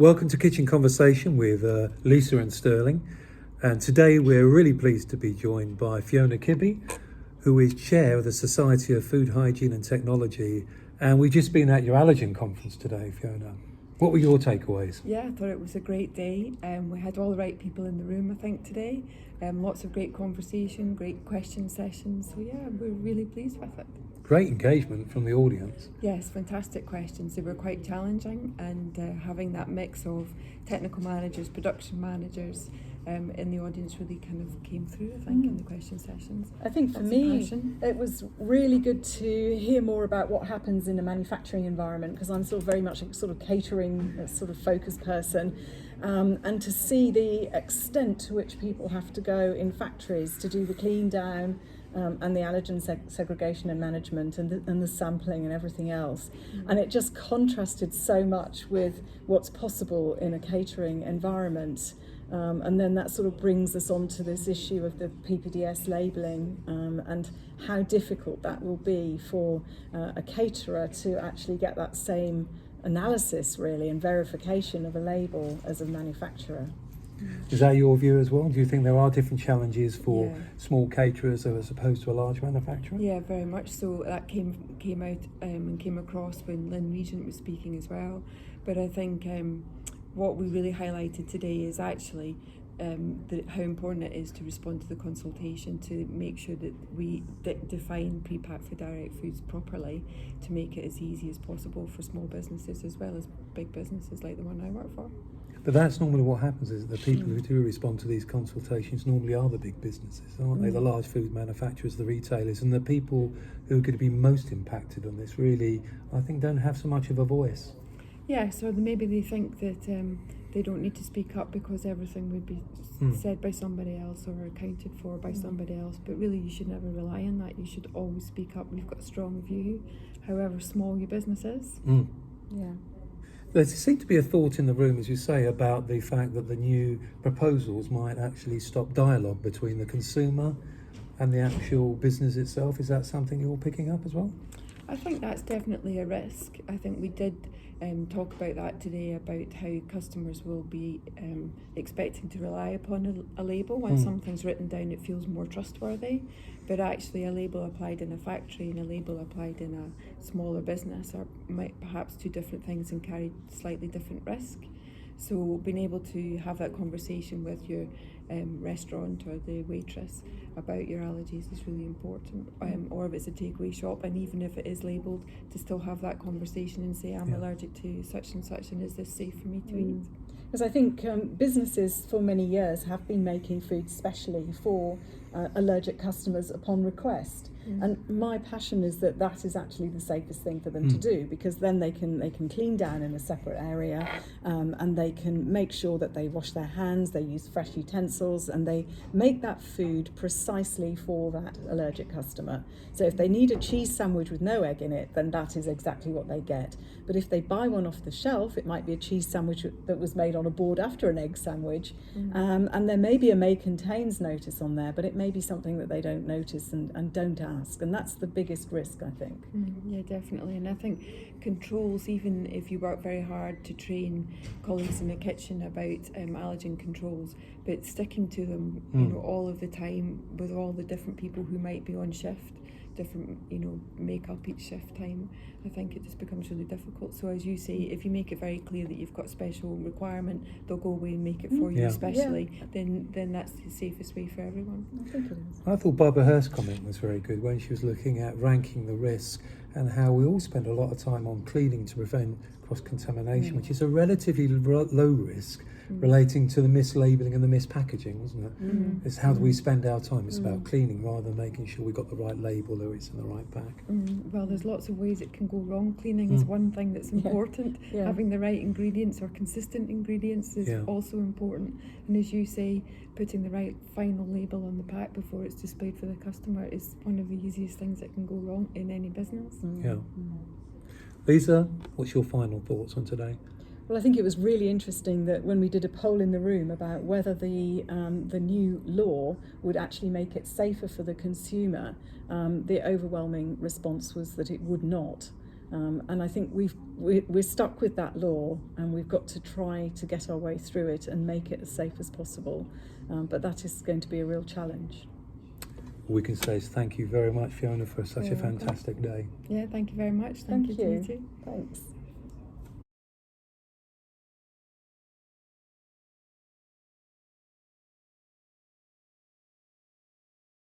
Welcome to Kitchen Conversation with Lisa and Sterling. And today we're really pleased to be joined by Fiona Kibby, who is Chair of the Society of Food Hygiene and Technology. And we've just been at your allergen conference today, Fiona. What were your takeaways? Yeah, I thought it was a great day. We had all the right people in the room, I think, today. Lots of great conversation, great question sessions. So yeah, we're really pleased with it. Great engagement from the audience. Yes, fantastic questions. They were quite challenging, and having that mix of technical managers, production managers in the audience really kind of came through, I think, in the question sessions. I think for me, it was really good to hear more about what happens in a manufacturing environment, because I'm sort of very much a sort of catering sort of focused person, and to see the extent to which people have to go in factories to do the clean down, and the allergen segregation and management and the sampling and everything else. And it just contrasted so much with what's possible in a catering environment. And then that sort of brings us on to this issue of the PPDS labelling, and how difficult that will be for a caterer to actually get that same analysis really and verification of a label as a manufacturer. Is that your view as well? Do you think there are different challenges for small caterers as opposed to a large manufacturer? Yeah, very much so. That came out and came across when Lynn Regent was speaking as well. But I think what we really highlighted today is actually how important it is to respond to the consultation, to make sure that we define pre-packed for direct foods properly, to make it as easy as possible for small businesses as well as big businesses like the one I work for. But that's normally what happens, is that the people who do respond to these consultations normally are the big businesses, aren't they? The large food manufacturers, the retailers, and the people who are going to be most impacted on this really, I think, don't have so much of a voice. Yeah, so maybe they think that they don't need to speak up because everything would be said by somebody else or accounted for by somebody else. But really, you should never rely on that. You should always speak up. You've got a strong view, however small your business is. Yeah. There seemed to be a thought in the room, as you say, about the fact that the new proposals might actually stop dialogue between the consumer and the actual business itself. Is that something you're picking up as well? I think that's definitely a risk. I think we did talk about that today, about how customers will be expecting to rely upon a label. When something's written down, it feels more trustworthy. But actually a label applied in a factory and a label applied in a smaller business are perhaps two different things and carry slightly different risk. So being able to have that conversation with your restaurant or the waitress about your allergies is really important. Or if it's a takeaway shop, and even if it is labelled, to still have that conversation and say, I'm allergic to such and such, and is this safe for me to eat? Because I think businesses for many years have been making food specially for allergic customers upon request. And my passion is that is actually the safest thing for them to do, because then they can clean down in a separate area, and they can make sure that they wash their hands, they use fresh utensils, and they make that food precisely for that allergic customer. So if they need a cheese sandwich with no egg in it, then that is exactly what they get. But if they buy one off the shelf, it might be a cheese sandwich that was made on a board after an egg sandwich, and there may be a may contains notice on there, but it may be something that they don't notice and don't ask, and that's the biggest risk, I think. Yeah, definitely. And I think controls, even if you work very hard to train colleagues in the kitchen about allergen controls, but sticking to them all of the time with all the different people who might be on shift, different make up each shift time, I think it just becomes really difficult. So as you say, if you make it very clear that you've got a special requirement, they'll go away and make it for you specially, then that's the safest way for everyone. I think it is. I thought Barbara Hurst's comment was very good when she was looking at ranking the risk and how we all spend a lot of time on cleaning to prevent cross-contamination, which is a relatively low risk relating to the mislabelling and the mispackaging, wasn't it? It's how do we spend our time? It's about cleaning rather than making sure we've got the right label or it's in the right pack. Well, there's lots of ways it can go wrong. Cleaning is one thing that's important. Having the right ingredients or consistent ingredients is also important. And as you say, putting the right final label on the pack before it's displayed for the customer is one of the easiest things that can go wrong in any business. Lisa, what's your final thoughts on today? Well, I think it was really interesting that when we did a poll in the room about whether the new law would actually make it safer for the consumer, the overwhelming response was that it would not. And I think we're stuck with that law, and we've got to try to get our way through it and make it as safe as possible. But that is going to be a real challenge. All we can say is thank you very much, Fiona, for such You're a welcome. fantastic day. Yeah, thank you very much. Thank you. you. To you too. Thanks.